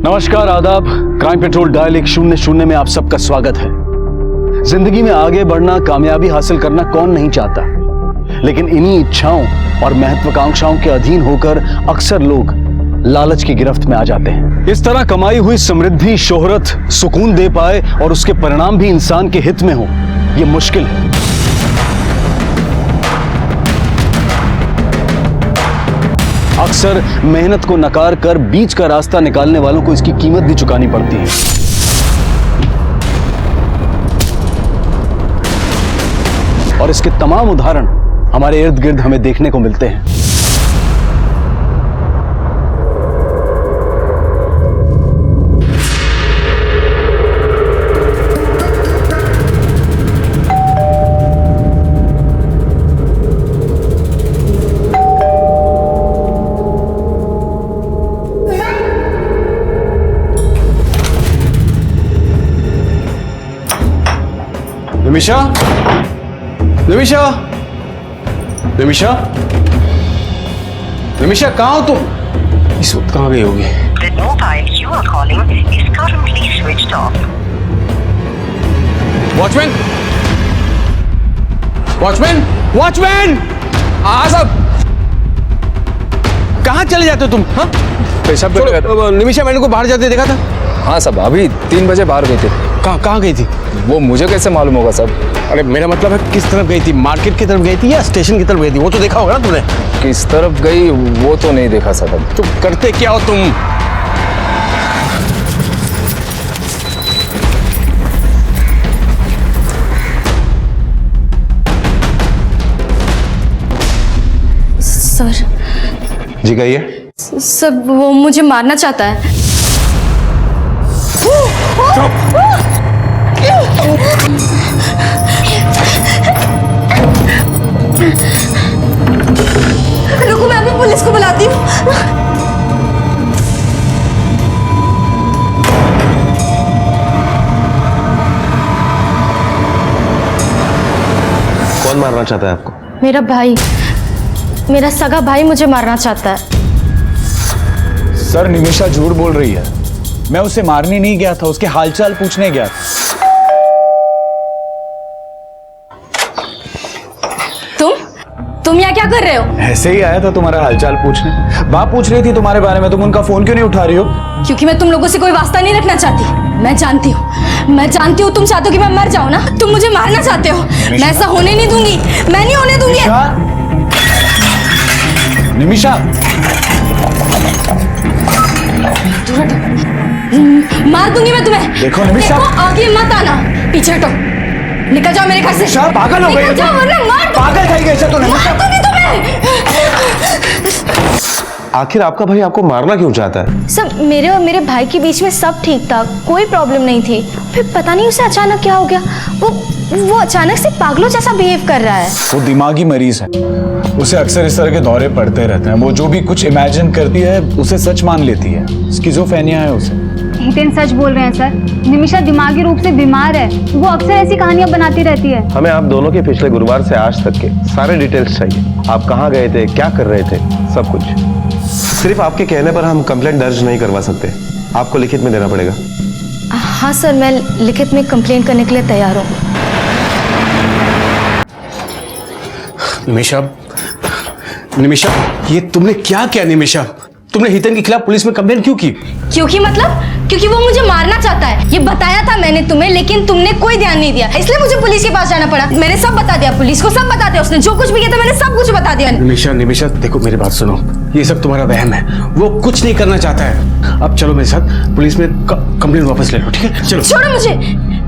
नमस्कार, आदाब। Crime petrol dial 100 में आप सबका स्वागत है। जिंदगी में आगे बढ़ना, कामयाबी हासिल करना कौन नहीं चाहता, लेकिन इन्हीं इच्छाओं और महत्वाकांक्षाओं के अधीन होकर अक्सर लोग लालच की गिरफ्त में आ जाते हैं। इस तरह कमाई हुई समृद्धि, शोहरत, सुकून दे पाए और उसके परिणाम भी इंसान के हित में हो, यह मुश्किल है। अक्सर मेहनत को नकार कर बीच का रास्ता निकालने वालों को इसकी कीमत भी चुकानी पड़ती है। और इसके तमाम उदाहरण हमारे इर्द गिर्द हमें देखने को मिलते हैं। निमिषा, निमिषा, निमिषा, निमिषा, कहाँ हो तुम? इस वक्त कहाँ गई होगी? The mobile you are calling is currently switched off. Watchman, watchman, watchman! हाँ साहब, कहाँ चले जाते हो तुम? हाँ, पेशाब करने निमिषा मैंने को बाहर जाते देखा था। हाँ साहब, अभी 3 बजे बाहर गई थी। कहाँ गई थी? वो मुझे कैसे मालूम होगा साहब? अरे मेरा मतलब है किस तरफ गई थी? मार्केट की तरफ गई थी या स्टेशन की तरफ गई थी? वो तो देखा होगा ना तुमने। किस तरफ गई वो तो नहीं देखा साहब। तो करते क्या हो तुम? सर, जी कहिए। सर वो मुझे मारना चाहता है। रुको, मैं अभी पुलिस को बुलाती हूँ। कौन मारना चाहता है आपको? मेरा भाई, मेरा सगा भाई मुझे मारना चाहता है। सर, निमिषा झूठ बोल रही है। मैं उसे मारने नहीं गया था, उसके हालचाल पूछने गया था। तुम यहाँ क्या कर रहे हो? ऐसे ही आया था तुम्हारा हालचाल पूछने। बात पूछ रही थी तुम्हारे बारे में, तुम उनका फोन क्यों नहीं उठा रही हो? क्योंकि मैं तुम लोगों से कोई वास्ता नहीं रखना चाहती। मैं जानती हूँ तुम चाहते हो कि मैं मर जाऊँ ना। तुम मुझे मारना चाहते हो, मैं ऐसा होने नहीं दूंगी। मैं नहीं होने दूंगी। निमिषा, मार दूंगी मैं तुम्हें। देखो निमिषा, आगे मत आना, पीछे हटो, निकल जाओ मेरे घर से। निमिषा, पागल हो गई है तुम? पागल થઈ गई तुम? मार दूंगी तुम्हें। आखिर आपका भाई आपको मारना क्यों चाहता है? सब मेरे और मेरे भाई के बीच में सब ठीक था, कोई प्रॉब्लम नहीं थी। फिर पता नहीं उसे अचानक क्या हो गया। वो अचानक से पागलों जैसा बिहेव कर रहा है। वो दिमागी मरीज है, उसे अक्सर इस तरह के दौरे पड़ते रहते हैं। वो जो भी कुछ इमेजिन करती है उसे सच मान लेती है। स्किज़ोफ्रेनिया है उसे। हितेन सच बोल रहे हैं सर। निमिषा दिमागी रूप से बीमार है। वो अक्सर ऐसी कहानियां बनाती रहती है। हमें आप दोनों के पिछले गुरुवार से आज तक के सारे डिटेल्स चाहिए। आप कहाँ गए थे, क्या कर रहे थे, सब कुछ। सिर्फ आपके कहने पर हम कंप्लेंट दर्ज नहीं करवा सकते, आपको लिखित में देना पड़ेगा। हाँ सर, मैं लिखित में कंप्लेन करने के लिए तैयार हूँ। निमिषा, ये तुमने क्या किया? निमिषा, तुमने हितेन के खिलाफ पुलिस में कंप्लेंट क्यों की? क्योंकि क्योंकि वो मुझे मारना चाहता है। ये बताया था मैंने तुम्हें, लेकिन तुमने कोई ध्यान नहीं दिया, इसलिए मुझे पुलिस के पास जाना पड़ा। मैंने सब बता दिया पुलिस को, सब बता दिया। उसने जो कुछ भी किया था मैंने सब कुछ बता दिया। निमिषा, देखो मेरी बात सुनो, ये सब तुम्हारा वहम है। वो कुछ नहीं करना चाहता है। अब चलो मेरे साथ, पुलिस में कंप्लेंट वापस ले लो, ठीक है? चलो। छोड़ो मुझे,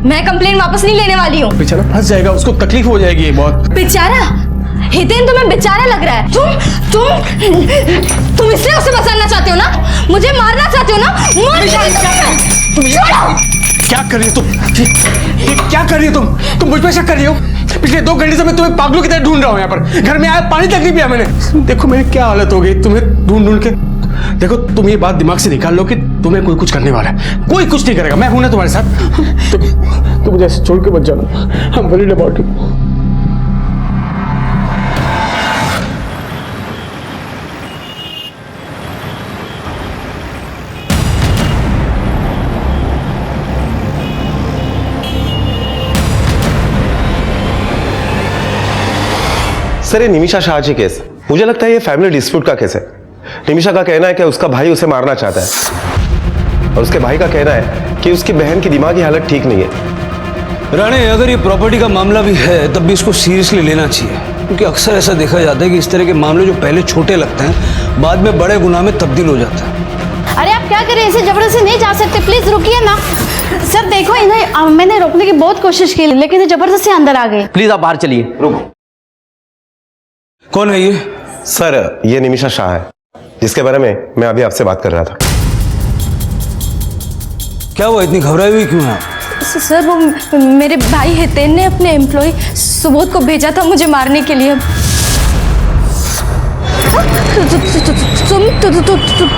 मैं कंप्लेंट वापस नहीं लेने वाली हूँ। बेचारा फंस जाएगा, उसको तकलीफ हो जाएगी बहुत। बेचारा? हितेन तुम्हें बेचारा लग रहा है? तुम इसलिए उसे बचाना चाहते हो ना? मुझे मारना चाहते हो ना? क्या कर रही हो तुम? ये क्या कर रही हो तुम मुझ पे शक कर रही हो? पिछले 2 घंटे से मैं तुम्हें पागलों की तरह ढूंढ रहा हूँ यहाँ पर। घर में आया, पानी तक नहीं पिया मैंने। देखो मेरी क्या हालत हो गई तुम्हें ढूंढ के। देखो तुम ये बात दिमाग से निकाल लो कि तुम्हें कोई कुछ करने वाला है। कोई कुछ नहीं करेगा, मैं हूं ना तुम्हारे साथ। तुम मुझे ऐसे छोड़ के मत जाना। I am worried about you. Sir ये निमिषा शाहजी केस, मुझे लगता है ये फैमिली डिस्प्यूट का केस है। निमिषा का कहना है कि उसका भाई उसे मारना चाहता है और उसके भाई का कहना है कि उसकी बहन की दिमागी हालत ठीक नहीं है। राणे, अगर ये प्रॉपर्टी का मामला भी है तब भी इसको सीरियसली लेना चाहिए, क्योंकि अक्सर ऐसा देखा जाता है कि इस तरह के मामले जो पहले छोटे लगते हैं बाद में बड़े गुनाह में तब्दील हो जाते हैं। अरे आप क्या करें, ऐसे जबरदस्ती नहीं जा सकते, प्लीज रुकिए ना। सर देखो इन्हें मैंने रोकने की बहुत कोशिश की लेकिन ये जबरदस्ती अंदर आ गए। प्लीज आप बाहर चलिए। रुको। कौन है ये? सर ये निमिषा शाह है जिसके बारे में मैं अभी आपसे बात कर रहा था। क्या वो इतनी घबराई हुई क्यों है? सर वो मेरे भाई हितेन ने अपने एम्प्लॉय सुबोध को भेजा था मुझे मारने के लिए।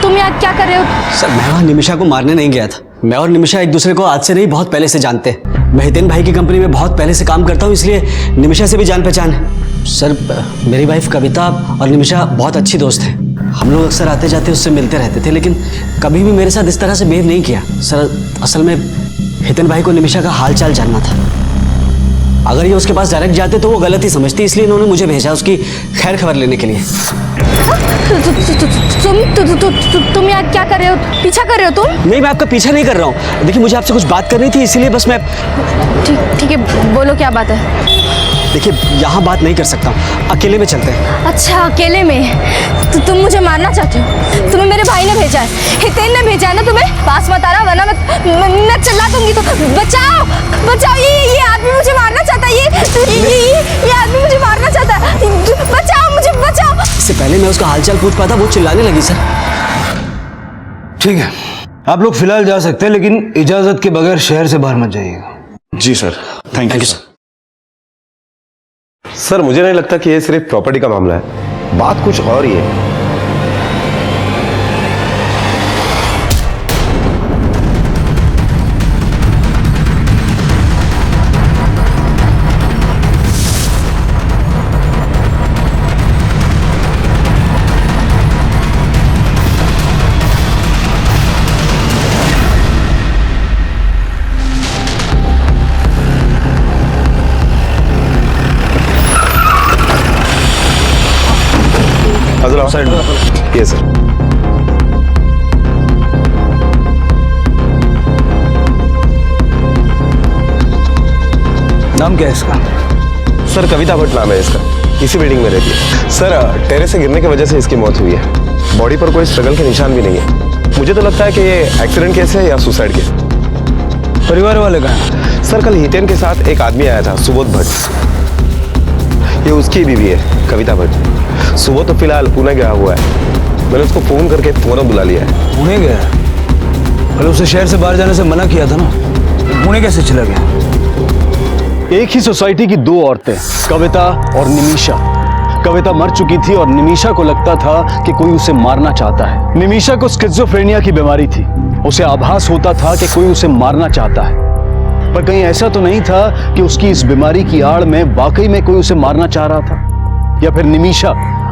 तुम यहाँ क्या कर रहे हो? सर मैं वहाँ निमिषा को मारने नहीं गया था। मैं और निमिषा एक दूसरे को आज से नहीं बहुत पहले से जानते हैं। मैं हितेन भाई की कंपनी में बहुत पहले से काम करता हूँ, इसलिए निमिषा से भी जान पहचान है। सर मेरी वाइफ कविता और निमिषा बहुत अच्छी दोस्त है। हम लोग अक्सर आते जाते उससे मिलते रहते थे, लेकिन कभी भी मेरे साथ इस तरह से बिहेव नहीं किया। सर असल में हितेन भाई को निमिषा का हाल चाल जानना था। अगर ये उसके पास डायरेक्ट जाते तो वो गलत ही समझती, इसलिए इन्होंने मुझे भेजा उसकी खैर खबर लेने के लिए। तुम यहाँ क्या कर रहे हो? पीछा कर रहे हो तुम? नहीं मैं आपका पीछा नहीं कर रहा हूँ। देखिए मुझे आपसे कुछ बात करनी थी, इसीलिए बस मैं। ठीक है, बोलो क्या बात है। देखिए यहाँ बात नहीं कर सकता हूँ, अकेले में चलते हैं। अच्छा अकेले में? तो तुम मुझे मारना चाहते हो? तुम्हें मेरे भाई ने भेजा है, हितेन ने भेजा है ना तुम्हें? पास मत आना वरना मैं चिल्ला दूंगी। तो बचाओ बचाओ, ये आदमी मुझे मारना चाहता है। ये आदमी मुझे मारना चाहता है। बचाओ मुझे, बचाओ। इससे पहले मैं उसका हालचाल पूछ पाता वो चिल्लाने लगी। सर ठीक है, आप लोग फिलहाल जा सकते हैं, लेकिन इजाजत के बगैर शहर से बाहर मत जाइएगा। जी sir, thank you sir. Sir मुझे नहीं लगता कि ये सिर्फ प्रॉपर्टी का मामला है, बात कुछ और ही है। ये सर। नाम क्या है इसका? सर कविता भट्ट नाम है इसका, इसी बिल्डिंग में रहती है। सर टेरेस से गिरने की वजह से इसकी मौत हुई है। बॉडी पर कोई स्ट्रगल के निशान भी नहीं है। मुझे तो लगता है कि ये एक्सीडेंट केस है या सुसाइड केस। परिवार वाले कहाँ हैं? सर कल हितेन के साथ एक आदमी आया था, सुबोध भट्ट। ये उसकी बीवी है कविता भट्ट। सुबोध तो फिलहाल पुणे गया हुआ है, मैंने उसको फोन करके फोन बुला लिया है। पुणे गया? कल उसे शहर से बाहर जाने से मना किया था ना, पुणे कैसे चला गया? एक ही सोसाइटी की दो औरतें, कविता और निमिषा। कविता मर चुकी थी और निमिषा को लगता था कि कोई उसे मारना चाहता है। निमिषा को स्किज़ोफ्रेनिया की बीमारी थी, उसे आभास होता था कि कोई उसे मारना चाहता है, पर कहीं ऐसा तो नहीं था कि उसकी इस बीमारी की आड़ में वाकई में कोई उसे मारना चाह रहा था, या फिर निमिषा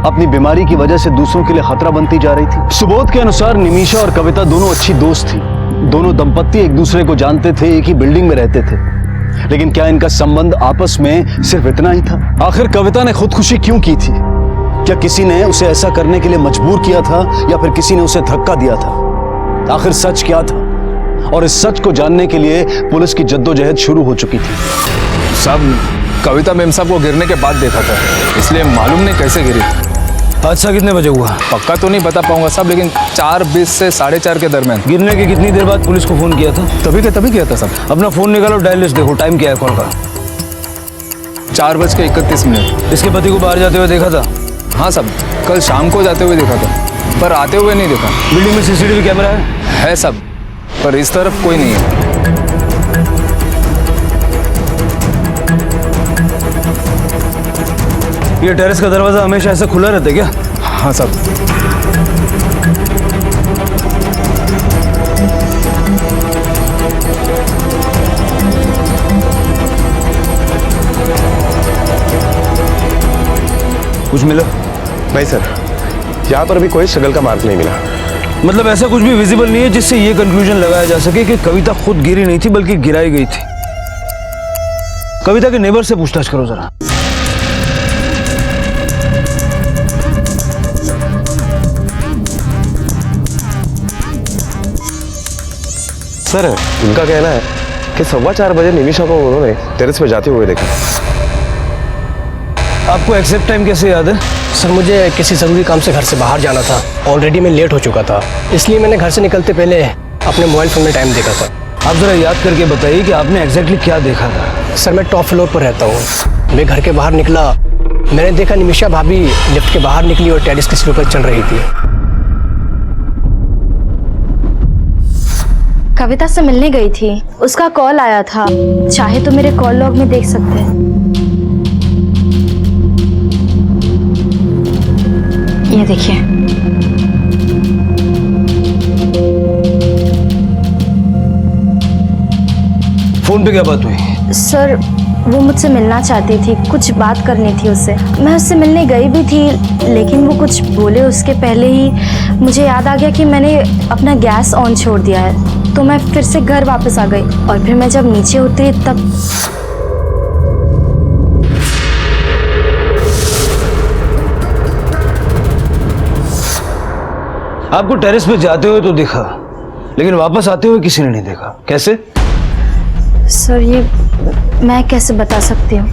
अपनी बीमारी की वजह से दूसरों के लिए खतरा बनती जा रही थी। सुबोध के अनुसार निमिषा और कविता दोनों अच्छी दोस्त थी। दोनों दंपत्ति एक दूसरे को जानते थे, एक ही बिल्डिंग में रहते थे, लेकिन क्या इनका संबंध आपस में सिर्फ इतना ही था? आखिर कविता ने खुदकुशी क्यों की थी? क्या किसी ने उसे ऐसा करने के लिए मजबूर किया था या फिर किसी ने उसे धक्का दिया था? आखिर सच क्या था? और इस सच को जानने के लिए पुलिस की जद्दोजहद शुरू हो चुकी थी। साहब कविता मैम साहब को गिरने के बाद देखा था, इसलिए मालूम नहीं कैसे गिरी। हादसा कितने बजे हुआ? पक्का तो नहीं बता पाऊंगा साहब, लेकिन 4:20 से 4:30 के दरमियान। गिरने के कितनी देर बाद पुलिस को फोन किया था? तभी किया था साहब। अपना फोन निकालो, डायल लिस्ट देखो, टाइम क्या है कॉल का? 4:31। इसके पति को बाहर जाते हुए देखा था? हाँ साहब, कल शाम को जाते हुए देखा था, पर आते हुए नहीं देखा। बिल्डिंग में सीसीटीवी कैमरा है? साहब, पर इस तरफ कोई नहीं है। ये टेरेस का दरवाजा हमेशा ऐसा खुला रहता है क्या? हाँ साहब। कुछ मिला? नहीं सर, यहाँ पर अभी कोई स्ट्रगल का मार्क नहीं मिला। मतलब ऐसा कुछ भी विजिबल नहीं है जिससे ये कंक्लूजन लगाया जा सके कि कविता खुद गिरी नहीं थी बल्कि गिराई गई थी। कविता के नेबर से पूछताछ करो जरा। सर उनका कहना है कि 4:15 बजे निमिषा को उन्होंने टेरेस पे जाते हुए देखा। आपको एग्जैक्ट टाइम कैसे याद है? सर मुझे किसी ज़रूरी काम से घर से बाहर जाना था। ऑलरेडी मैं लेट हो चुका था, इसलिए मैंने घर से निकलते पहले अपने मोबाइल फ़ोन में टाइम देखा था। आप ज़रा याद करके बताइए कि आपने एग्जैक्टली क्या देखा था। सर मैं टॉप फ्लोर पर रहता हूँ। मैं घर के बाहर निकला, मैंने देखा निमिषा भाभी लिफ्ट के बाहर निकली और टेरेस के सिरे पर चल रही थी। कविता से मिलने गई थी, उसका कॉल आया था। चाहे तो मेरे कॉल लॉग में देख सकते हैं। ये देखिए। फोन पे क्या बात हुई? सर वो मुझसे मिलना चाहती थी, कुछ बात करनी थी उससे। मैं उससे मिलने गई भी थी, लेकिन वो कुछ बोले उसके पहले ही मुझे याद आ गया कि मैंने अपना गैस ऑन छोड़ दिया है। तो मैं फिर से घर वापस आ गई और फिर मैं जब नीचे उतरी तब आपको टेरेस पे जाते हुए तो देखा, लेकिन वापस आते हुए किसी ने नहीं देखा। कैसे? सर ये मैं कैसे बता सकती हूँ।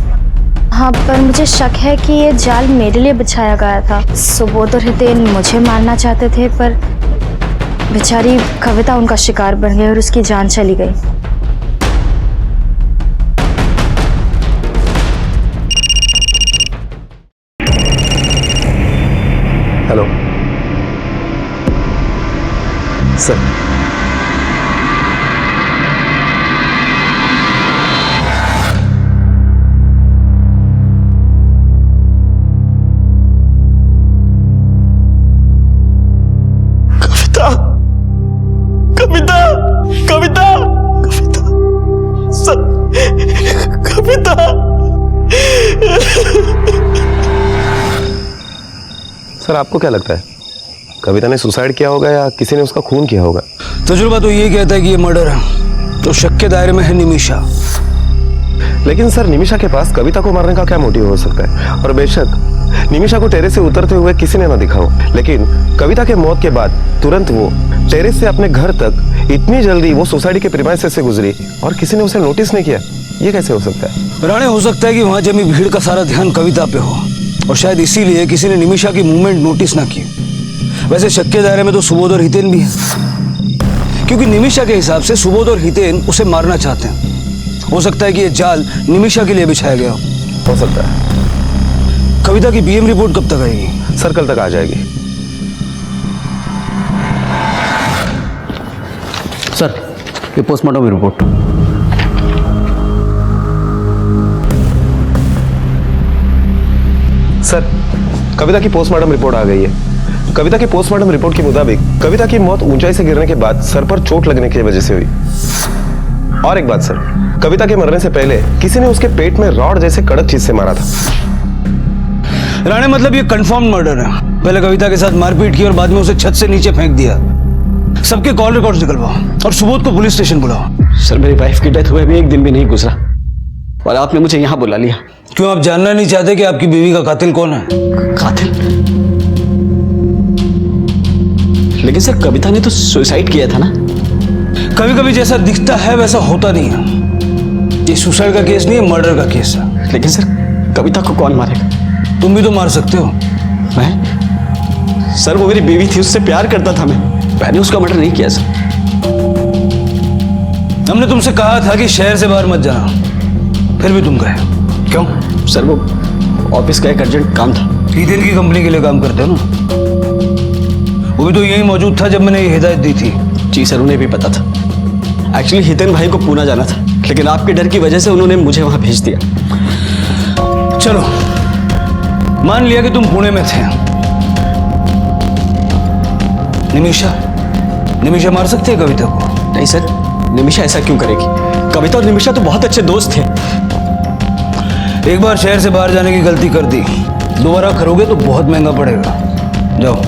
हाँ, पर मुझे शक है कि ये जाल मेरे लिए बिछाया गया था। सुबोध और हितेन मुझे मारना चाहते थे, पर बेचारी कविता उनका शिकार बन गई और उसकी जान चली गई। Hello sir. Kavita Kavita Kavita sir, Kavita. Sir आपको क्या लगता है, कविता ने सुसाइड किया होगा या किसी ने उसका खून किया होगा? तजुर्बा तो ये कहता है कि ये मर्डर है, तो शक के दायरे में है निमिषा। लेकिन सर निमिषा के पास कविता को मारने का क्या मोटिव हो सकता है? और बेशक निमिषा को टेरेस से उतरते हुए किसी ने ना दिखा हो, लेकिन कविता के मौत के बाद तुरंत वो टेरेस से अपने घर तक इतनी जल्दी वो सोसाइटी के प्रीमाइसेस से गुजरी और किसी ने उसे नोटिस नहीं किया, ये कैसे हो सकता है? राणे, हो सकता है कि वहां जमी भीड़ का सारा ध्यान कविता पे हो और शायद इसीलिए किसी ने निमिषा की मूवमेंट नोटिस ना की। वैसे शक के दायरे में तो सुबोध और हितेन भी हैं, क्योंकि निमिषा के हिसाब से सुबोध और हितेन उसे मारना चाहते हैं। हो सकता है कि ये जाल निमिषा के लिए बिछाया गया हो सकता है। कविता की बीएम रिपोर्ट कब तक आएगी? सर कल तक आ जाएगी। सर ये पोस्टमार्टम रिपोर्ट। सर कविता की पोस्टमार्टम रिपोर्ट आ गई है। कविता की पोस्टमार्टम रिपोर्ट के मुताबिक कविता की मौत ऊंचाई से गिरने के बाद सर पर चोट लगने की वजह से हुई। और एक बात सर, कविता के मरने से पहले किसी ने उसके पेट में रॉड जैसे कड़क चीज से मारा था। राणे, मतलब ये कंफर्म मर्डर है। पहले कविता के साथ मारपीट की और बाद में उसे छत से नीचे फेंक दिया। सबके कॉल रिकॉर्ड निकलवाओ और सुबोध को पुलिस स्टेशन बुलाओ। सर मेरी वाइफ की डेथ हुए अभी एक दिन भी नहीं गुजरा और आपने मुझे यहाँ बुला लिया। क्यों, आप जानना नहीं चाहते कि आपकी बीवी का कातिल कौन है? कातिल? लेकिन सर कविता ने तो सुसाइड किया था ना। कभी कभी जैसा दिखता है वैसा होता नहीं है। ये सुसाइड का केस नहीं है, मर्डर का केस है। लेकिन सर कविता को कौन मारेगा? तुम भी तो मार सकते हो। मैं? सर वो मेरी बीवी थी, उससे प्यार करता था मैंने उसका मर्डर नहीं किया सर। हमने तुमसे कहा था कि शहर से बाहर मत जाना, फिर भी तुम गए। क्यों? सर वो ऑफिस का एक अर्जेंट काम था। हितेन की कंपनी के लिए काम करते हो ना? वो भी तो यही मौजूद था जब मैंने ये हिदायत दी थी। जी सर उन्हें भी पता था। एक्चुअली हितेन भाई को पूना जाना था, लेकिन आपके डर की वजह से उन्होंने मुझे वहां भेज दिया। चलो मान लिया कि तुम पुणे में थे। निमिषा मार सकती है कविता को? नहीं सर, निमिषा ऐसा क्यों करेगी? कविता और निमिषा तो बहुत अच्छे दोस्त थे। एक बार शहर से बाहर जाने की गलती कर दी, दोबारा करोगे तो बहुत महंगा पड़ेगा। जाओ।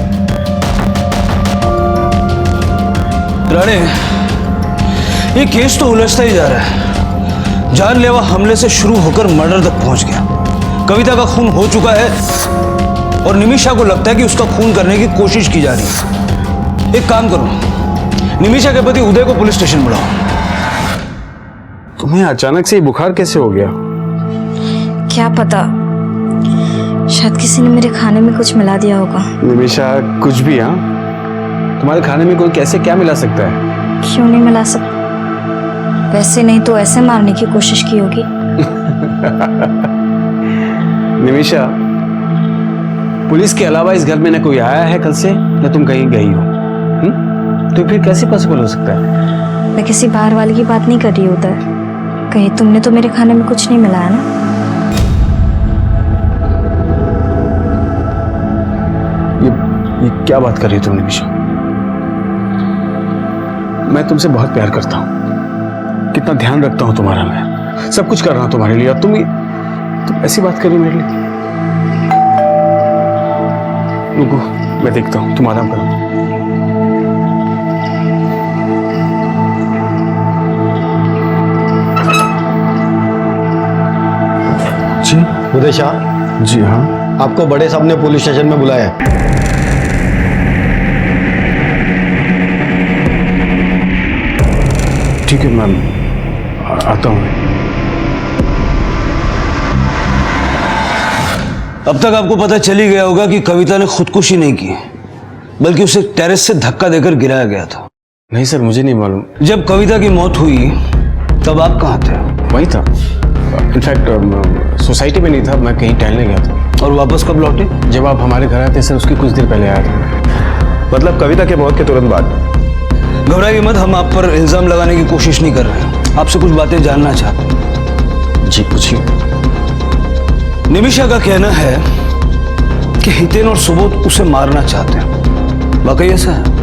राणे, ये केस तो उलझता ही जा रहा है। जानलेवा हमले से शुरू होकर मर्डर तक पहुंच गया। कविता का खून हो चुका है और निमिषा को लगता है कि उसका खून करने की कोशिश की जा रही है। एक काम करो, निमिषा के पति उदय को पुलिस स्टेशन बुलाओ। तुम्हें अचानक से ये बुखार कैसे हो गया? क्या पता, शायद किसी ने मेरे खाने में कुछ मिला दिया होगा। निमिषा कुछ भी? हाँ, तुम्हारे खाने में कोई कैसे क्या मिला सकता है? क्यों नहीं मिला सकता? वैसे नहीं तो ऐसे मारने की कोशिश की होगी। निमिषा, पुलिस के अलावा इस घर में न कोई आया है कल से, न तुम कहीं गई हो। तो फिर कैसे पॉसिबल हो सकता है? मैं किसी बाहर वाले की बात नहीं कर रही हूँ उधर। कहीं तुमने तो मेरे खाने में कुछ नहीं मिलाया ना? ये क्या बात कर रही हो तुम निमिषा? मैं तुमसे बहुत प्यार करता हूँ, कितना ध्यान रखता हूँ तुम्हारा, मैं सब कुछ कर रहा हूँ तुम्हारे लिए, और तुम ऐसी बात कर रही हो मेरे लिए? रुको, मैं देखता हूँ, तुम आराम करो। जी उदय शाह। जी हाँ। आपको बड़े साहब ने पुलिस स्टेशन में बुलाया है। ठीक है मैम, आता हूँ। अब तक आपको पता चल ही गया होगा कि कविता ने खुदकुशी नहीं की, बल्कि उसे टेरेस से धक्का देकर गिराया गया था। नहीं सर, मुझे नहीं मालूम। जब कविता की मौत हुई तब आप कहाँ थे? वही था, इनफैक्ट सोसाइटी में नहीं था, मैं कहीं टहलने गया था। और वापस कब लौटे? जब आप हमारे घर आए थे सर, उसके कुछ देर पहले आया था। मतलब कविता के मौत के तुरंत बाद? घबराइए मत, हम आप पर इल्जाम लगाने की कोशिश नहीं कर रहे, आपसे कुछ बातें जानना चाहते हैं। जी पूछिए। निमिषा का कहना है कि हितेन और सुबोध उसे मारना चाहते हैं, वाकई ऐसा है?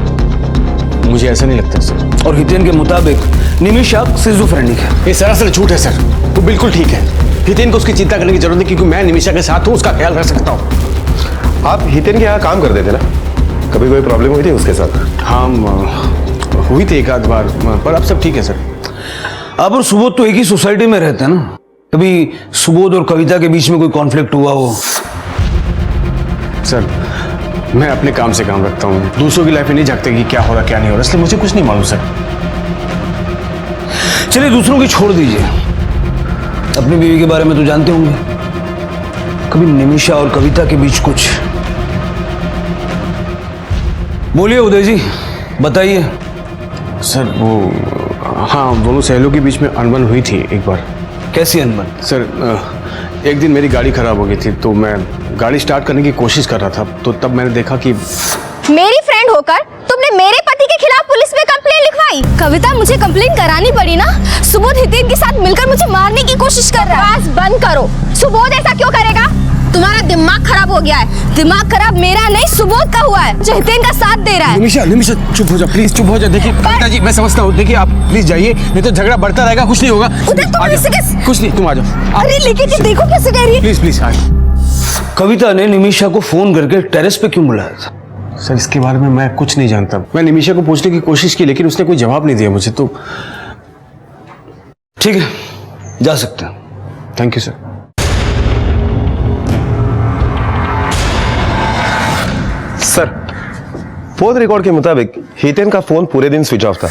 मुझे ऐसा नहीं लगता सर। और हितेन के मुताबिक निमिषा सिजोफ्रेनिक है। ये सरासर झूठ है सर, वो बिल्कुल ठीक है। हितेन को उसकी चिंता करने की जरूरत नहीं, क्योंकि मैं निमिषा के साथ हूँ, उसका ख्याल रख सकता हूँ। आप हितेन के यहाँ काम करते थे ना? कभी कोई प्रॉब्लम हुई थी उसके साथ? हाँ, हुई थी एक आध बार, पर अब सब ठीक है सर। आप और सुबोध तो एक ही सोसाइटी में रहते हैं ना? कभी सुबोध और कविता के बीच में कोई कॉन्फ्लिक्ट हुआ हो? सर, मैं अपने काम से काम रखता हूँ, दूसरों की लाइफ में नहीं झांकते कि क्या हो रहा क्या नहीं हो रहा, इसलिए मुझे कुछ नहीं मालूम सर। चलिए दूसरों की छोड़ दीजिए, अपनी बीवी के बारे में तो जानते होंगे। कभी निमिषा और कविता के बीच कुछ? बोलिए उदय जी, बताइए। सर वो, हाँ, दोनों सहेलियों के बीच में अनबन हुई थी एक बार। कैसी अनबन? सर, एक दिन मेरी गाड़ी खराब हो गई थी, तो मैं गाड़ी स्टार्ट करने की कोशिश कर रहा था, तो तब मैंने देखा कि मेरी फ्रेंड होकर तुमने मेरे पति के खिलाफ पुलिस में कंप्लेंट लिखवाई। कविता, मुझे कंप्लेंट करानी पड़ी ना? सुबोध हितेन के साथ मिलकर मुझे मारने की कोशिश कर रहा है। बस बंद करो। सुबोध ऐसा क्यों करेगा? तुम्हारा दिमाग खराब हो गया है। दिमाग खराब मेरा नहीं, सुबोध का हुआ है, जो हितेन का साथ दे रहा है। निमिषा चुप हो जा प्लीज, चुप हो जा। देखिए कविता जी, मैं समझता हूँ, देखिए आप प्लीज जाइए, नहीं तो झगड़ा बढ़ता रहेगा, कुछ नहीं होगा। कुछ नहीं, तुम आ जाओ। अरे लेकिन ये देखो कैसे कह रही है। प्लीज आ जाओ। कविता ने निमिषा को फोन करके टेरेस पे क्यों बुलाया था? सर, इसके बारे में मैं कुछ नहीं जानता। मैं निमिषा को पूछने की कोशिश की, लेकिन उसने कोई जवाब नहीं दिया मुझे, तो ठीक है, जा सकते हैं। Thank you sir. Sir, phone record के मुताबिक हितेन का फोन पूरे दिन स्विच ऑफ था,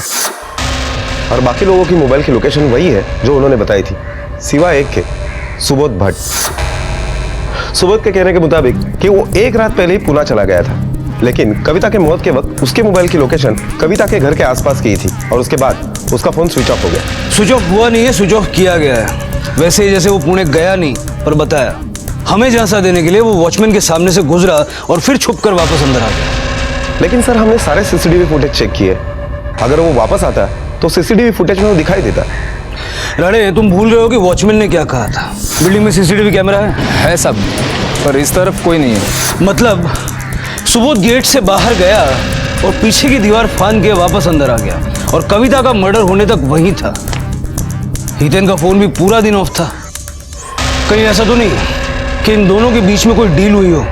और बाकी लोगों की मोबाइल की लोकेशन वही है जो उन्होंने बताई थी, सिवाय एक के, सुबोध भट्ट। सुबोध के कहने के मुताबिक कि वो एक रात पहले ही पुणे चला गया था, लेकिन कविता के मौत के वक्त उसके मोबाइल की लोकेशन कविता के घर के आसपास की थी, और उसके बाद उसका फोन स्विच ऑफ हो गया। स्विच ऑफ हुआ नहीं है, स्विच ऑफ किया गया है। वैसे जैसे वो पुणे गया नहीं, पर बताया हमें झांसा देने के लिए वो वॉचमैन के सामने से गुजरा और फिर छुपकर वापस अंदर आ गया। लेकिन सर, हमने सारे सीसीटीवी फुटेज चेक किए, अगर वो वापस आता तो सीसीटीवी फुटेज में वो दिखाई देता। राणे, तुम भूल रहे हो कि वॉचमैन ने क्या कहा था? बिल्डिंग में सीसीटीवी कैमरा है सब, पर इस तरफ कोई नहीं है। मतलब सुबोध गेट से बाहर गया और पीछे की दीवार फांद के वापस अंदर आ गया, और कविता का मर्डर होने तक वहीं था। हितेन का फोन भी पूरा दिन ऑफ था। कहीं ऐसा तो नहीं कि इन दोनों के बीच में कोई डील हुई हो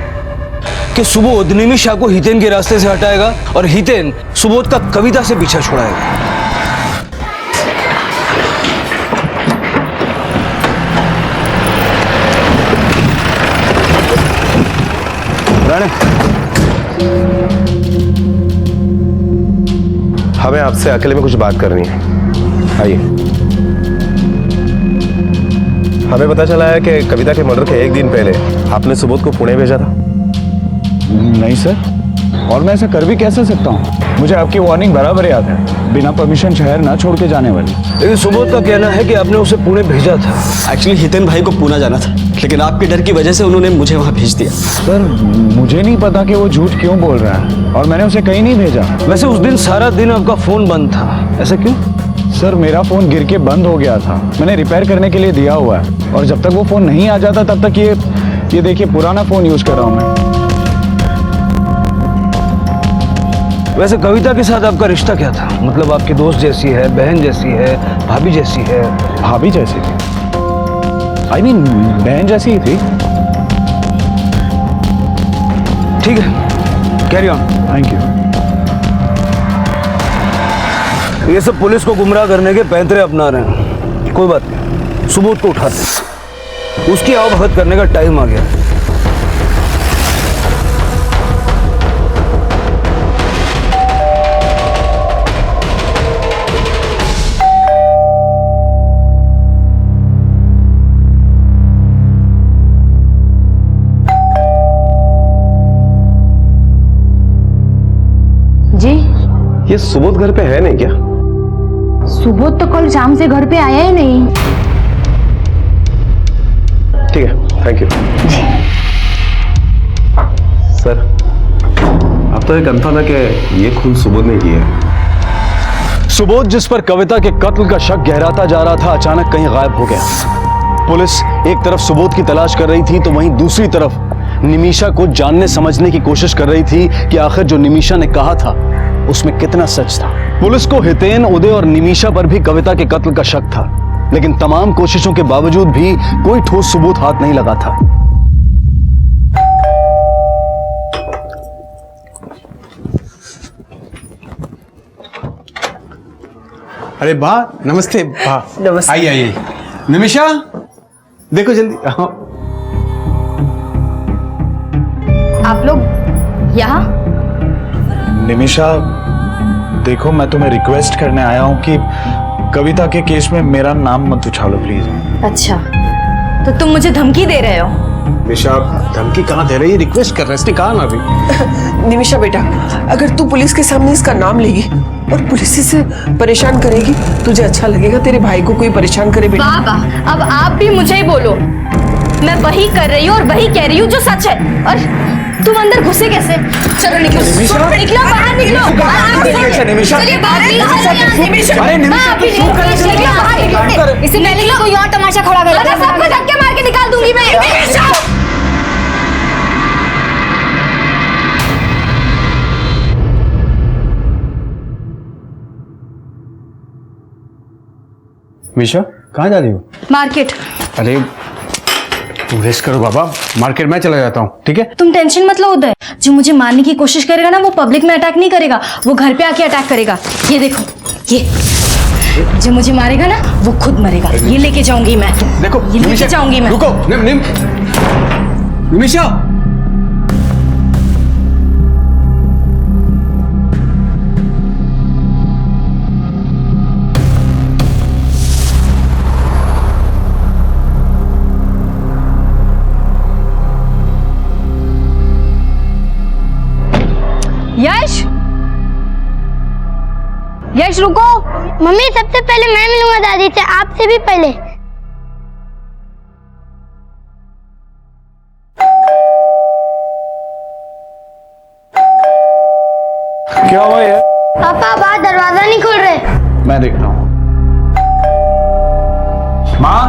कि सुबोध निमिषा को हितेन के रास्ते से हटाएगा और हितेन सुबोध का कविता से पीछा छुड़ाएगा? हमें आपसे अकेले में कुछ बात करनी है। आइए। हमें पता चला है कि कविता के मर्डर के एक दिन पहले आपने सुबोध को पुणे भेजा था। नहीं सर, और मैं ऐसा कर भी कैसे सकता हूँ? मुझे आपकी वार्निंग बराबर याद है, बिना परमिशन शहर ना छोड़ के जाने वाली। लेकिन सुबोध का कहना है कि आपने उसे पुणे भेजा था। एक्चुअली हितेन भाई को पूना जाना था, लेकिन आपके डर की वजह से उन्होंने मुझे वहाँ भेज दिया। सर मुझे नहीं पता कि वो झूठ क्यों बोल रहा है, और मैंने उसे कहीं नहीं भेजा। वैसे उस दिन सारा दिन आपका फोन बंद था, ऐसा क्यों? सर मेरा फोन गिर के बंद हो गया था, मैंने रिपेयर करने के लिए दिया हुआ है, और जब तक वो फोन नहीं आ जाता तब तक ये देखिए पुराना फोन यूज कर रहा हूँ मैं। वैसे कविता के साथ आपका रिश्ता क्या था? मतलब आपकी दोस्त जैसी है, बहन जैसी है, भाभी जैसी है? भाभी जैसी थी, आई मीन बहन जैसी ही थी। ठीक है, कैरी ऑन। Thank you. ये सब पुलिस को गुमराह करने के पैंतरे अपना रहे हैं। कोई बात नहीं, सुबोध को उठाते, उसकी आवभगत करने का टाइम आ गया। जी ये सुबोध घर पे है नहीं क्या? सुबोध तो कल शाम से घर पे आया ही नहीं। ठीक है, थैंक यू। सर अब तो ये कंफर्म है कि ये खून सुबोध ने किया है। सुबोध जिस पर कविता के कत्ल का शक गहराता जा रहा था, अचानक कहीं गायब हो गया। पुलिस एक तरफ सुबोध की तलाश कर रही थी, तो वहीं दूसरी तरफ निमिषा को जानने समझने की कोशिश कर रही थी कि आखिर जो निमिषा ने कहा था उसमें कितना सच था। पुलिस को हितेन, उदय और निमिषा पर भी कविता के कत्ल का शक था, लेकिन तमाम कोशिशों के बावजूद भी कोई ठोस सबूत हाथ नहीं लगा था। अरे बा, नमस्ते बा। नमस्ते। आइए आइए। निमिषा देखो जल्दी। आप लोग यहाँ? निमिषा देखो, मैं तुम्हें रिक्वेस्ट करने आया हूं कि कविता के केस में मेरा नाम मत उछालो प्लीज। अच्छा, तो तुम मुझे धमकी दे रहे हो? निमिषा धमकी कहाँ दे रही है, रिक्वेस्ट कर रहे, इसने कहा ना अभी। निमिषा बेटा, अगर तू पुलिस के सामने इसका नाम लेगी और पुलिस इसे परेशान करेगी, तुझे अच्छा लगेगा? तेरे भाई को कोई परेशान करे बेटा? बाबा, अब आप भी मुझे ही बोलो। मैं वही कर रही हूँ और वही कह रही हूँ जो सच है, और तुम अंदर घुसे कैसे? चलो निकलो, निकलो बाहर, निकलो। चलिए बाहर निकलो। इसे पहले कोई और तमाशा खड़ा कर, सबको धक्के मार के निकाल दूंगी मैं। निमिषा कहाँ जा रही हो? मार्केट। अरे तुम रेस्ट करो बाबा, मार्केट में चला जाता हूँ, ठीक है? तुम टेंशन मत लो उदय, जो मुझे मारने की कोशिश करेगा ना, वो पब्लिक में अटैक नहीं करेगा, वो घर पे आके अटैक करेगा। ये देखो, ये जो मुझे मारेगा ना, वो खुद मरेगा। ये लेके जाऊंगी मैं, देखो ये लेके जाऊंगी मैं। रुको निमिषा। यश, यश रुको। मम्मी सबसे पहले मैं मिलूंगा दादी से, आपसे भी पहले। क्या हुआ यार? पापा बाहर दरवाजा नहीं खोल रहे। मैं देखता हूँ। माँ,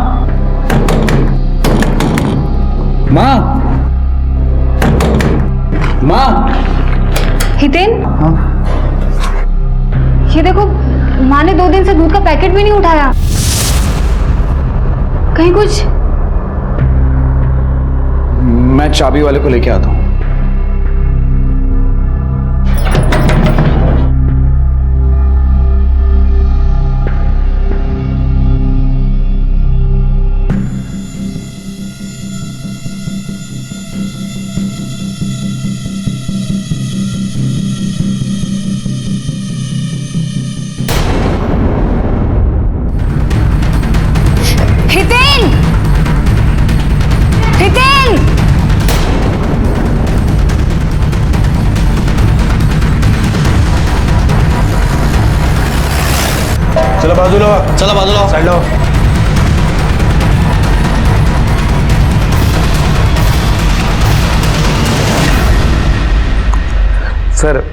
माँ, माँ। हितेन, ये देखो, माँ ने 2 दिन से दूध का पैकेट भी नहीं उठाया। कहीं कुछ? मैं चाबी वाले को लेके आता हूँ। चला बाजूला व्हा. चला बाजूला साईडला व्हा. सर,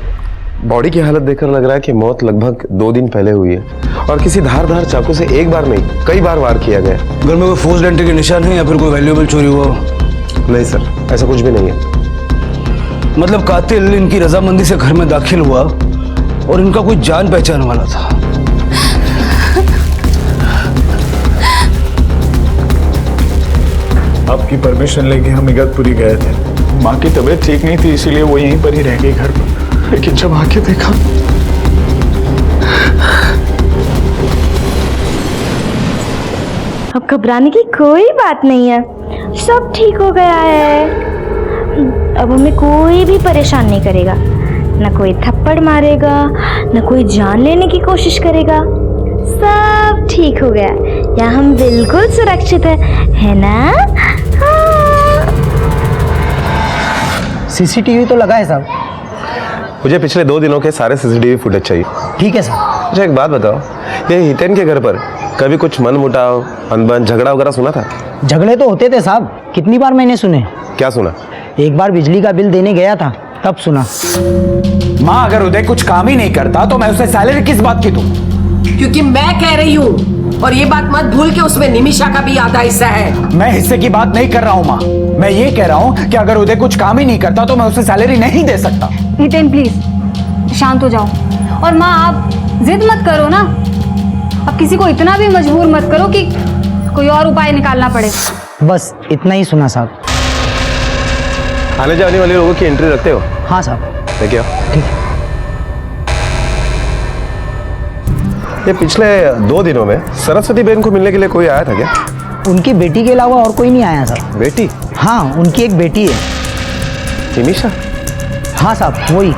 बॉडी की हालत देखकर लग रहा है कि मौत लगभग 2 दिन पहले हुई है और किसी धारदार चाकू से एक बार नहीं कई बार वार किया गया. घर में कोई फोर्स्ड एंट्री के निशान है या फिर कोई वैल्यूएबल चोरी हुआ हो? नहीं सर, ऐसा कुछ भी नहीं है. मतलब कातिल इनकी रजामंदी से घर में दाखिल हुआ और इनका कोई जान पहचान वाला था. आपकी परमिशन लेके हम इगतपुरी गए थे. माँ की तबीयत ठीक नहीं थी, इसीलिए वो यहीं पर ही रह गई घर पर. लेकिन जब आके देखा, अब घबराने की कोई बात नहीं है, सब ठीक हो गया है. अब हमें कोई भी परेशान नहीं करेगा, ना कोई थप्पड़ मारेगा, ना कोई जान लेने की कोशिश करेगा. सब ठीक हो गया, यहाँ हम बिल्कुल सुरक्षित है ना? सीसीटीवी तो लगा है साहब. मुझे पिछले 2 दिनों के सारे सीसीटीवी फुटेज चाहिए. ठीक है साहब. मुझे एक बात बताओ, ये हितेन के घर पर कभी कुछ मनमुटाव, अनबन, झगड़ा वगैरह सुना था? झगड़े तो होते थे साहब, कितनी बार मैंने सुने. क्या सुना? एक बार बिजली का बिल देने गया था तब सुना. माँ, अगर उदय कुछ काम ही नहीं करता तो मैं उसे सैलरी किस बात की दूं? क्योंकि मैं कह रही हूँ, और ये बात मत भूल के उसमें निमिषा का भी आधा हिस्सा है. मैं हिस्से की बात नहीं कर रहा हूँ माँ, मैं ये कह रहा हूँ कि अगर उदय कुछ काम ही नहीं करता तो मैं उसे सैलरी नहीं दे सकता. हितेन प्लीज शांत हो जाओ. और माँ आप जिद मत करो ना, अब किसी को इतना भी मजबूर मत करो कि कोई और उपाय निकालना पड़े. बस इतना ही सुना साहब. आने जाने वाले लोगों की एंट्री रखते हो? हाँ साहब. देखिए, ठीक है. ये पिछले 2 दिनों में सरस्वती बहन को मिलने के लिए कोई आया था क्या? उनकी बेटी के अलावा और कोई नहीं आया साहब. बेटी? हाँ, उनकी एक बेटी है. निमिषा? हाँ साहब, वही.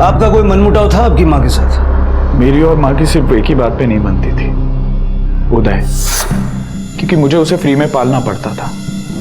आपका कोई मनमुटाव था आपकी माँ के साथ? मेरी और माँ की सिर्फ एक ही बात पे नहीं बनती थी, उदय. क्योंकि मुझे उसे फ्री में पालना पड़ता था.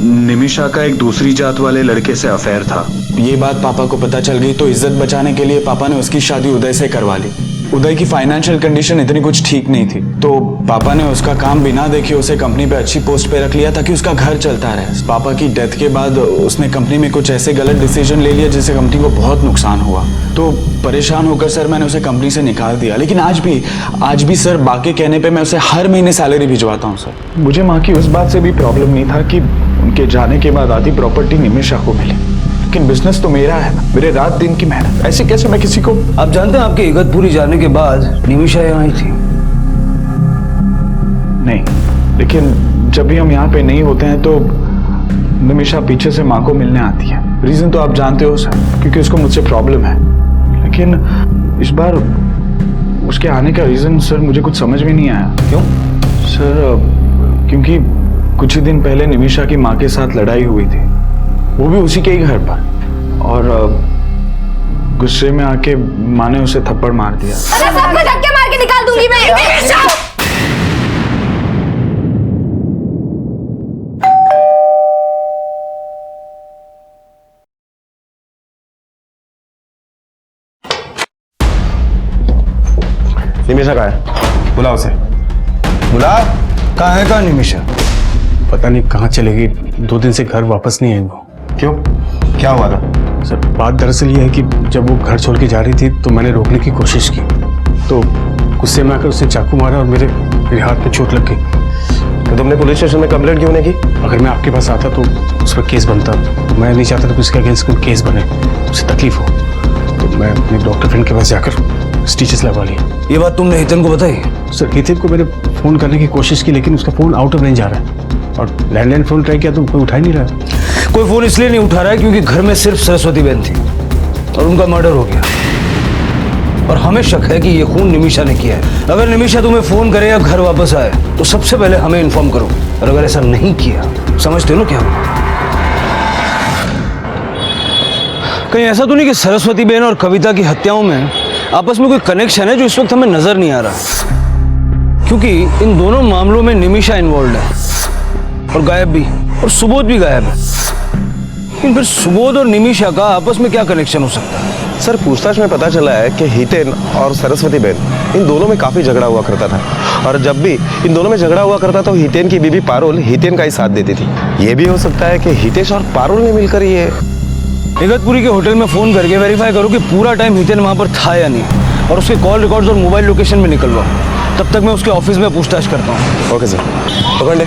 निमिषा का एक दूसरी जात वाले लड़के से अफेयर था. ये बात पापा को पता चल गई तो इज्जत बचाने के लिए पापा ने उसकी शादी उदय से करवा ली. उदय की फाइनेंशियल कंडीशन इतनी कुछ ठीक नहीं थी, तो पापा ने उसका काम बिना देखे उसे कंपनी पे अच्छी पोस्ट पे रख लिया ताकि उसका घर चलता रहे. पापा की डेथ के बाद उसने कंपनी में कुछ ऐसे गलत डिसीजन ले लिया जिससे कंपनी को बहुत नुकसान हुआ. तो परेशान होकर सर मैंने उसे कंपनी से निकाल दिया. लेकिन आज भी सर बाकी कहने पे मैं उसे हर महीने सैलरी भिजवाता हूँ सर. मुझे माँ की उस बात से भी प्रॉब्लम नहीं था कि उनके जाने के बाद आधी प्रॉपर्टी निमिषा को मिले, लेकिन बिजनेस तो मेरा है ना, मेरे रात दिन की मेहनत. ऐसे कैसे मैं किसी को? आप जानते हैं आपके इगतपुरी जाने के बाद निमिषा यहाँ आई थी? नहीं, लेकिन जब भी हम यहाँ पे नहीं होते हैं तो निमिषा पीछे से माँ को मिलने आती है. रीजन तो आप जानते हो सर, क्योंकि उसको मुझसे प्रॉब्लम है. लेकिन इस बार उसके आने का रीजन सर मुझे कुछ समझ में नहीं आया. क्यों सर? क्योंकि कुछ ही दिन पहले निमिषा की माँ के साथ लड़ाई हुई थी, वो भी उसी के ही घर पर, और गुस्से में आके माँ ने उसे थप्पड़ मार दिया. अरे सबको धक्के मार के निकाल दूंगी मैं. निमिषा कहाँ है? बुला उसे. बुला. कहाँ है कहाँ निमिषा? पता नहीं कहाँ चले गई. 2 दिन से घर वापस नहीं आई वो. क्यों? क्या हुआ था? सर बात दरअसल ये है कि जब वो घर छोड़ के जा रही थी तो मैंने रोकने की कोशिश की, तो गुस्से में आकर उसने चाकू मारा और मेरे हाथ पे चोट लग गई. तो तुमने पुलिस स्टेशन में कंप्लेंट क्यों नहीं की? अगर मैं आपके पास आता तो उस पर केस बनता. मैं नहीं चाहता था कि उसके अगेंस्ट कोई केस बने, उसे तकलीफ हो. तो मैं अपने डॉक्टर फ्रेंड के पास जाकर स्टिचेस लगवा लिए. ये बात तुमने हितेन को बताई? सर हितेन को मैंने फ़ोन करने की कोशिश की, लेकिन उसका फ़ोन आउट ऑफ रेंज आ रहा है, और लैंडलाइन फ़ोन ट्राई किया तो कोई उठा ही नहीं रहा. कोई फ़ोन इसलिए नहीं उठा रहा है क्योंकि घर में सिर्फ सरस्वती बहन थी और उनका मर्डर हो गया, और हमें शक है कि ये खून निमिषा ने किया है. अगर निमिषा तुम्हें फ़ोन करे या घर वापस आए तो सबसे पहले हमें इन्फॉर्म करो, और अगर ऐसा नहीं किया, समझते हो ना क्या हुआ? कहीं ऐसा तो नहीं कि सरस्वती बहन और कविता की हत्याओं में आपस में कोई कनेक्शन है जो इस वक्त हमें नजर नहीं आ रहा? क्योंकि इन दोनों मामलों में निमिषा इन्वॉल्व है, और गायब भी, और सुबोध भी गायब है. लेकिन फिर सुबोध और निमिषा का आपस में क्या कनेक्शन हो सकता है? सर पूछताछ में पता चला है कि हितेन और सरस्वती बहन इन दोनों में काफी झगड़ा हुआ करता था, और जब भी इन दोनों में झगड़ा हुआ करता तो हितेन की बीबी पारुल हितेन का ही साथ देती थी। ये भी हो सकता है कि हितेश और पारुल ने मिलकर ये इगतपुरी के होटल में फोन करके वेरीफाई करो कि पूरा टाइम हितेन वहां पर था या नहीं, और उसके कॉल रिकॉर्ड्स और मोबाइल लोकेशन में निकलवाओ। तब तक मैं उसके ऑफिस में पूछताछ करता हूँ। ओके सर, पकड़ ले।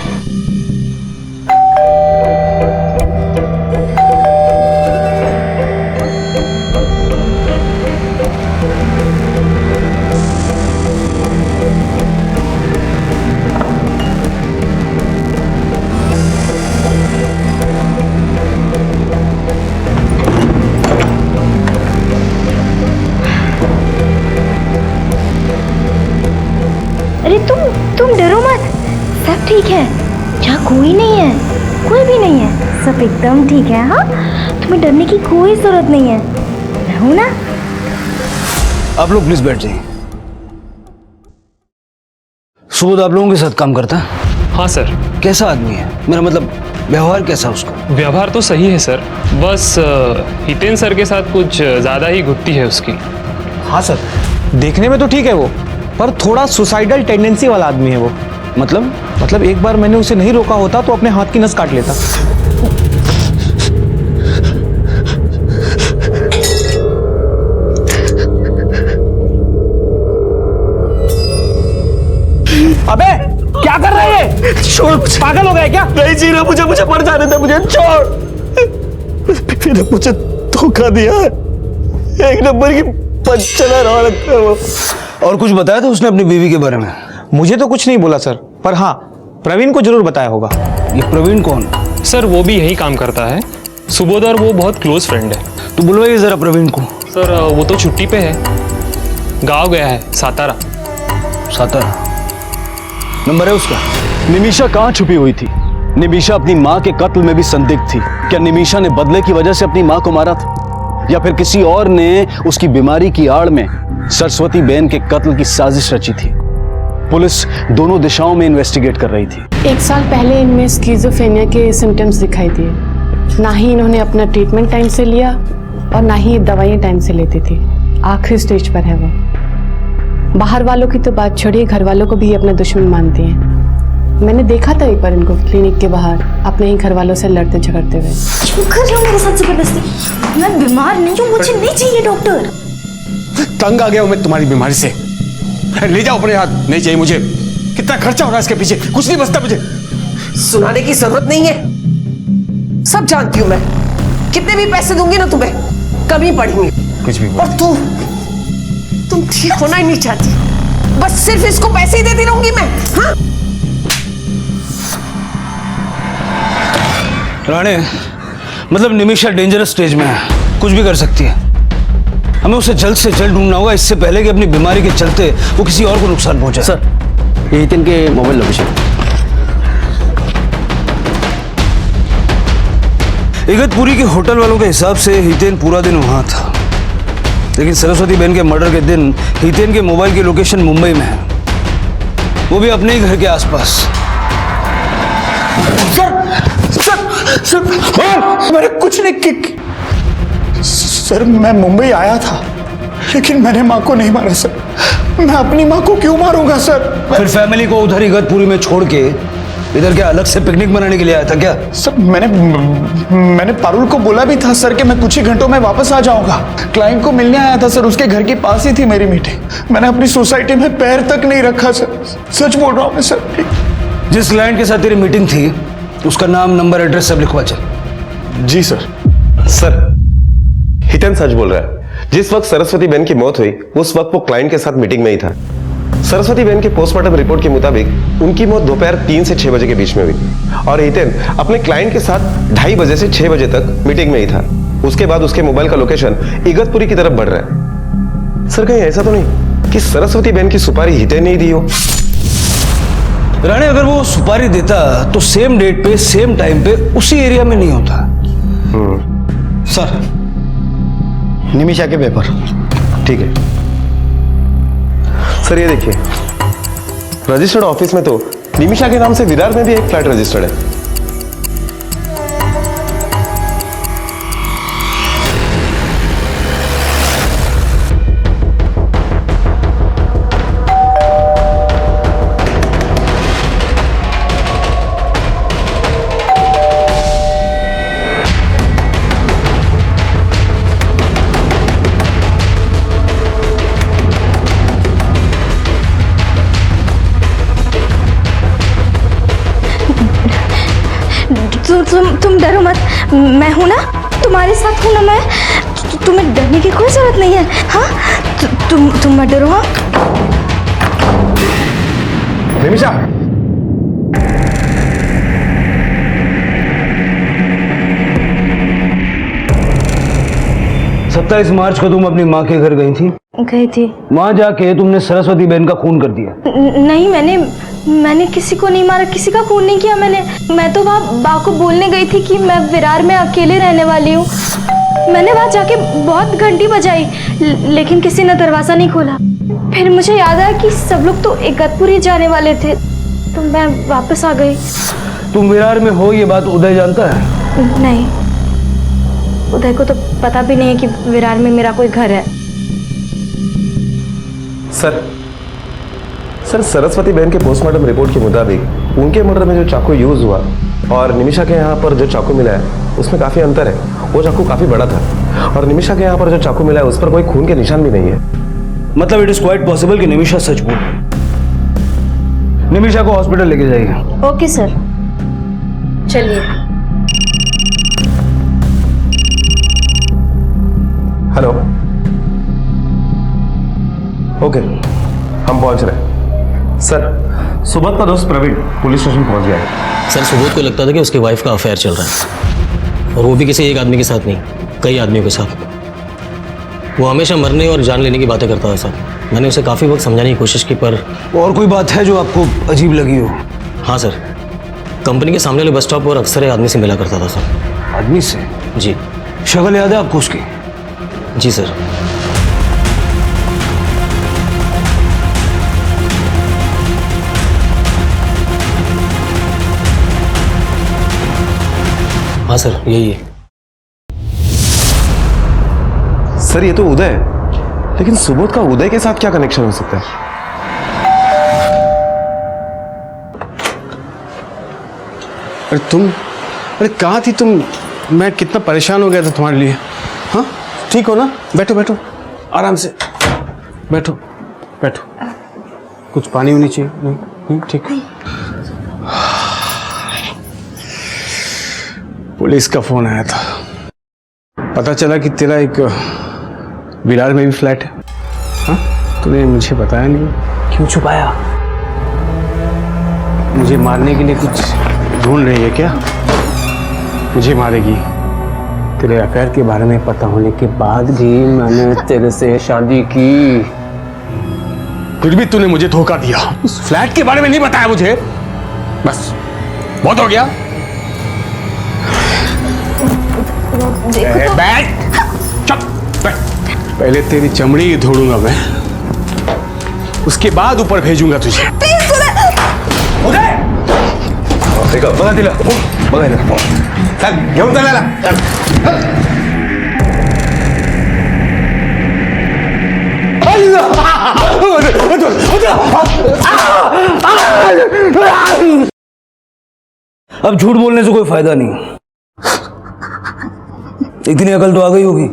अरे तुम डरो मत, सब ठीक है। यहाँ कोई नहीं है, कोई भी नहीं है, सब एकदम ठीक है। हाँ, तुम्हें डरने की कोई जरूरत नहीं है, मैं हूं ना। आप लोग प्लीज बैठ जाइए। सुबोध आप लोगों के साथ काम करता है? हाँ सर। कैसा आदमी है? मेरा मतलब व्यवहार कैसा उसका? व्यवहार तो सही है सर, बस हितेन सर के साथ कुछ ज़्यादा ही घुटती है उसकी। हाँ सर, देखने में तो ठीक है वो, पर थोड़ा सुसाइडल टेंडेंसी वाला आदमी है वो। मतलब एक बार मैंने उसे नहीं रोका होता तो अपने हाथ की नस काट लेता। अबे क्या कर रहे हैं? छोड़, पागल हो गए क्या? नहीं जी रहा, मुझे मर जाने दे, मुझे छोड़। फिर मुझे धोखा दिया है, एक नंबर की पंचलर औरत है वो। और कुछ बताया था उसने अपनी बीवी के बारे में? मुझे तो कुछ नहीं बोला सर, पर हाँ प्रवीण को जरूर बताया होगा। ये प्रवीण कौन? सर वो भी यही काम करता है, सुबोध और वो बहुत क्लोज फ्रेंड है। तो बुलवाइए जरा प्रवीण को। सर वो तो छुट्टी पे है, गाँव गया है, सातारा। सातारा? नंबर है उसका? निमिषा कहाँ छुपी हुई थी? निमिषा अपनी माँ के कत्ल में भी संदिग्ध थी। क्या निमिषा ने बदले की वजह से अपनी माँ को मारा था, या फिर किसी और ने उसकी बीमारी की आड़ में सरस्वती बहन के कत्ल की साजिश रची थी? पुलिस दोनों दिशाओं में इन्वेस्टिगेट कर रही थी। 1 साल पहले इनमें स्किज़ोफ्रेनिया के सिम्टम्स दिखाई दिए। ना ही इन्होंने अपना ट्रीटमेंट टाइम से लिया और ना ही दवाइयाँ टाइम से लेती थी। आखिरी स्टेज पर है वो। बाहर वालों की तो बात छोड़िए, घर वालों को भी अपना दुश्मन मानती हैं। मैंने देखा था एक बार इनको क्लिनिक के बाहर अपने ही घर वालों से लड़ते झगड़ते हुए। क्यों कर रहे हो मेरे साथ जबरदस्ती? मैं बीमार नहीं हूँ, मुझे नहीं चाहिए डॉक्टर। तंग आ गया हूं मैं तुम्हारी बीमारी से। ले जाओ अपने हाथ, नहीं चाहिए मुझे। कितना खर्चा हो रहा है इसके पीछे, कुछ नहीं बचता मुझे। सुनाने की जरूरत नहीं है, सब जानती हूं मैं। कितने भी पैसे दूंगी ना तुम्हें, कमी पड़ेंगी। कुछ भी और तुम ठीक होना ही नहीं चाहती, बस सिर्फ इसको पैसे ही देती रहूंगी मैं। हाँ, राणे, मतलब निमिषा डेंजरस स्टेज में है, कुछ भी कर सकती है। हमें उसे जल्द से जल्द ढूंढना होगा, इससे पहले कि अपनी बीमारी के चलते वो किसी और को नुकसान पहुंचाए। सर, ये हितेन के मोबाइल लोकेशन। इगतपुरी के होटल वालों के हिसाब से हितेन पूरा दिन वहां था, लेकिन सरस्वती बहन के मर्डर के दिन हितेन के मोबाइल की लोकेशन मुंबई में है, वो भी अपने ही घर के आसपास। सर मैंने कुछ नहीं सर, मैं मुंबई आया था, लेकिन मैंने माँ को नहीं मारा सर। मैं अपनी माँ को क्यों मारूंगा सर? फिर फैमिली को उधर इगतपुरी में छोड़ के इधर क्या अलग से पिकनिक मनाने के लिए आया था क्या? सर मैंने पारुल को बोला भी था सर कि मैं कुछ ही घंटों में वापस आ जाऊंगा। क्लाइंट को मिलने आया था सर, उसके घर के पास ही थी मेरी मीटिंग। मैंने अपनी सोसाइटी में पैर तक नहीं रखा सर, सच बोल रहा हूँ मैं सर। जिस क्लाइंट के साथ तेरी मीटिंग थी उसका नाम, नंबर, एड्रेस सब लिखवा चल। जी सर। सर, हितेन सच बोल रहा है। जिस वक्त सरस्वती बहन की मौत हुई उस वक्त वो क्लाइंट के साथ मीटिंग में ही था। सरस्वती बहन के पोस्टमार्टम रिपोर्ट के मुताबिक उनकी मौत दोपहर 3 से 6 बजे के बीच में हुई, और हितेन अपने क्लाइंट के साथ 2:30 बजे से 6 बजे तक मीटिंग में ही था। उसके बाद उसके मोबाइल का लोकेशन इगतपुरी की तरफ बढ़ रहा है। सर, कहीं ऐसा तो नहीं कि सरस्वती बहन की सुपारी हितेन नहीं दी हो? राणे, अगर वो सुपारी देता तो सेम डेट पे सेम टाइम पे उसी एरिया में नहीं होता। सर, निमिषा के पेपर। ठीक है सर, ये देखिए, रजिस्टर्ड ऑफिस में तो निमिषा के नाम से विरार में भी एक फ्लैट रजिस्टर्ड है। तुम डरो मत, मैं हूं ना, तुम्हारे साथ हूं ना मैं। तुम्हें डरने की कोई जरूरत नहीं है। हाँ, तुम मत डरो। हाँ निमिषा, 27 मार्च को तुम अपनी माँ के घर गई थी? गई थी। वहां जाके तुमने सरस्वती बहन का खून कर दिया? नहीं, मैंने किसी को नहीं मारा, किसी का खून नहीं किया मैंने। मैं तो वहाँ बा को बोलने गई थी कि मैं विरार में अकेले रहने वाली हूँ। मैंने वहाँ जाके बहुत घंटी बजाई, लेकिन किसी ने दरवाजा नहीं खोला। फिर मुझे याद आया कि सब लोग तो इगतपुर ही जाने वाले थे, तो मैं वापस आ गई। तुम विरार में हो ये बात उदय जानता है? नहीं, उदय को तो पता भी नहीं है कि विरार में मेरा कोई घर है। सर सरस्वती बहन के पोस्टमार्टम रिपोर्ट के मुताबिक उनके मर्डर में जो चाकू यूज हुआ और निमिषा के यहाँ पर जो चाकू मिला है उसमें काफी अंतर है। वो चाकू काफी बड़ा था और निमिषा के यहाँ पर जो चाकू मिला है उस पर कोई खून के निशान भी नहीं है। मतलब इट इज क्वाइट पॉसिबल कि निमिषा सच बोल रही है। निमिषा को हॉस्पिटल लेके जाइए। ओके सर, चलिए। हेलो, ओके, हम पहुंच रहे हैं। सर, सुबोध का दोस्त प्रवीण पुलिस स्टेशन पहुंच गया है। सर, सुबोध को लगता था कि उसकी वाइफ का अफेयर चल रहा है, और वो भी किसी एक आदमी के साथ नहीं, कई आदमियों के साथ। वो हमेशा मरने और जान लेने की बातें करता था सर। मैंने उसे काफ़ी वक्त समझाने की कोशिश की, पर और कोई बात है जो आपको अजीब लगी हो? हाँ सर, कंपनी के सामने वाले बस स्टॉप पर अक्सर एक आदमी से मिला करता था सर। आदमी से? जी। शक्ल याद है आपको उसकी? जी सर। हाँ सर, यही है। सर, ये तो उदय है, लेकिन सुबोध का उदय के साथ क्या कनेक्शन हो सकता है? अरे कहाँ थी तुम? मैं कितना परेशान हो गया था तुम्हारे लिए। हाँ, ठीक हो ना? बैठो बैठो, आराम से बैठो बैठो। कुछ पानी होनी चाहिए? नहीं, ठीक। पुलिस का फोन आया था, पता चला कि तेरा एक विरार में भी फ्लैट है। हाँ, तूने मुझे बताया नहीं, क्यों छुपाया? मुझे मारने के लिए कुछ ढूंढ रही है क्या? मुझे मारेगी? तेरे अफेयर के बारे में पता होने के बाद भी मैंने तेरे से शादी की, फिर भी तूने मुझे धोखा दिया। उस फ्लैट के बारे में नहीं बताया मुझे। बस बहुत हो गया। बैठ, चुप बैठ। पहले तेरी चमड़ी ही धोड़ूंगा मैं, उसके बाद ऊपर भेजूंगा तुझे। उदय, बघा दिला, बघा दिला, चल घेऊन चला। अब झूठ बोलने से कोई फायदा नहीं, इतनी अकल तो आ गई होगी।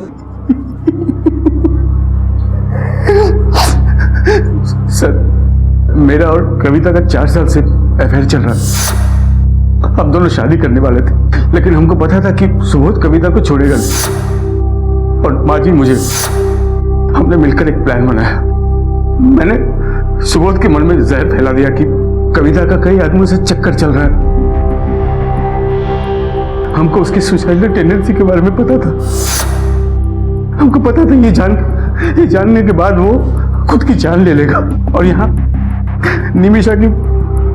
सर, मेरा और कविता का 4 साल से अफेयर चल रहा है। हम दोनों शादी करने वाले थे, लेकिन हमको पता था कि सुबोध कविता को छोड़ेगा नहीं। और माँ जी, मुझे, हमने मिलकर एक प्लान बनाया। मैंने सुबोध के मन में जहर फैला दिया कि कविता का कई आदमियों से चक्कर चल रहा है। हमको उसकी सुसाइडल टेंडेंसी के बारे में पता था। हमको पता था ये जानने के बाद वो खुद की जान ले लेगा, और यहाँ निमिषा की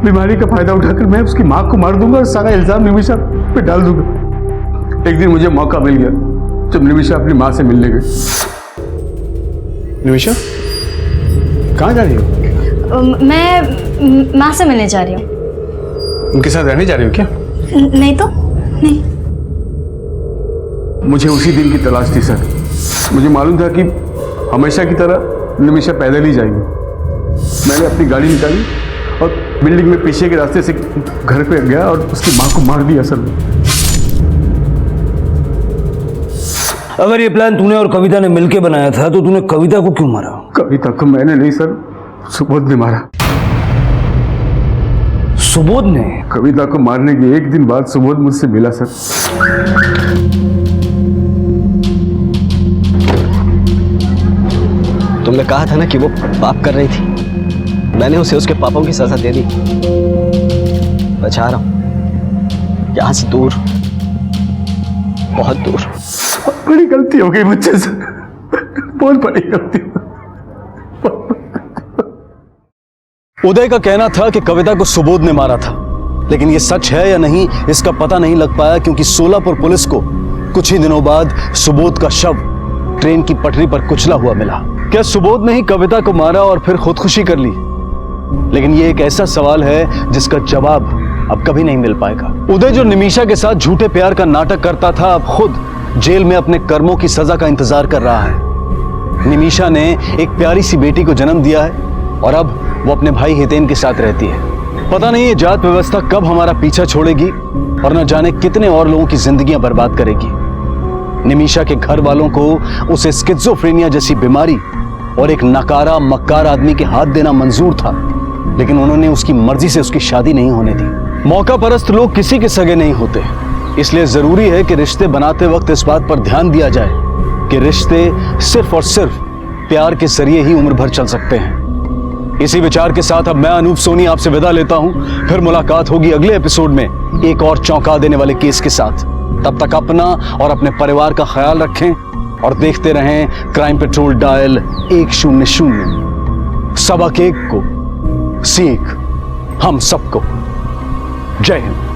बीमारी का फायदा उठाकर मैं उसकी माँ को मार दूंगा और सारा इल्जाम निमिषा पे डाल दूंगा। एक दिन मुझे मौका मिल गया जब निमिषा अपनी माँ से मिलने गई। निमिषा, कहाँ जा रही हो? मैं माँ से मिलने जा रही हूँ। उनके साथ रहने जा रही हो क्या? नहीं तो नहीं। मुझे उसी दिन की तलाश थी सर। मुझे मालूम था कि हमेशा की तरह निमिषा पैदल ही जाएगी। मैंने अपनी गाड़ी निकाली और बिल्डिंग में पीछे के रास्ते से घर पे गया और उसकी माँ को मार दिया सर। अगर ये प्लान तूने और कविता ने मिलकर बनाया था तो तूने कविता को क्यों मारा? कविता को मैंने नहीं सर, सुबोध ने मारा। सुबोध ने कविता को मारने के एक दिन बाद सुबोध मुझसे मिला सर। तुमने कहा था ना कि वो पाप कर रही थी, मैंने उसे उसके पापों की सजा दे दी। बचा रहा हूं यहां से दूर, बहुत दूर। बड़ी गलती हो गई मुझसे सर, बहुत बड़ी गलती। उदय का कहना था कि कविता को सुबोध ने मारा था, लेकिन यह सच है या नहीं इसका पता नहीं लग पाया, क्योंकि सोलापुर पुलिस को कुछ ही दिनों बाद सुबोध का शव ट्रेन की पटरी पर कुचला हुआ मिला। क्या सुबोध ने ही कविता को मारा और फिर खुदकुशी कर ली? लेकिन यह एक ऐसा सवाल है जिसका जवाब अब कभी नहीं मिल पाएगा। उदय जो निमिषा के साथ झूठे प्यार का नाटक करता था, अब खुद जेल में अपने कर्मों की सजा का इंतजार कर रहा है। निमिषा ने एक प्यारी सी बेटी को जन्म दिया है और अब वो अपने भाई हितेन के साथ रहती है। पता नहीं ये जात व्यवस्था कब हमारा पीछा छोड़ेगी और न जाने कितने और लोगों की जिंदगियां बर्बाद करेगी। निमिषा के घर वालों को उसे स्किज़ोफ्रेनिया जैसी बीमारी और एक नकारा मक्कार आदमी के हाथ देना मंजूर था, लेकिन उन्होंने उसकी मर्जी से उसकी शादी नहीं होने दी। मौका परस्त लोग किसी के सगे नहीं होते, इसलिए जरूरी है कि रिश्ते बनाते वक्त इस बात पर ध्यान दिया जाए कि रिश्ते सिर्फ और सिर्फ प्यार के जरिए ही उम्र भर चल सकते हैं। इसी विचार के साथ अब मैं अनूप सोनी आपसे विदा लेता हूं। फिर मुलाकात होगी अगले एपिसोड में एक और चौंका देने वाले केस के साथ। तब तक अपना और अपने परिवार का ख्याल रखें और देखते रहें क्राइम पेट्रोल डायल 100। सबक एक को सीख हम सबको। जय हिंद।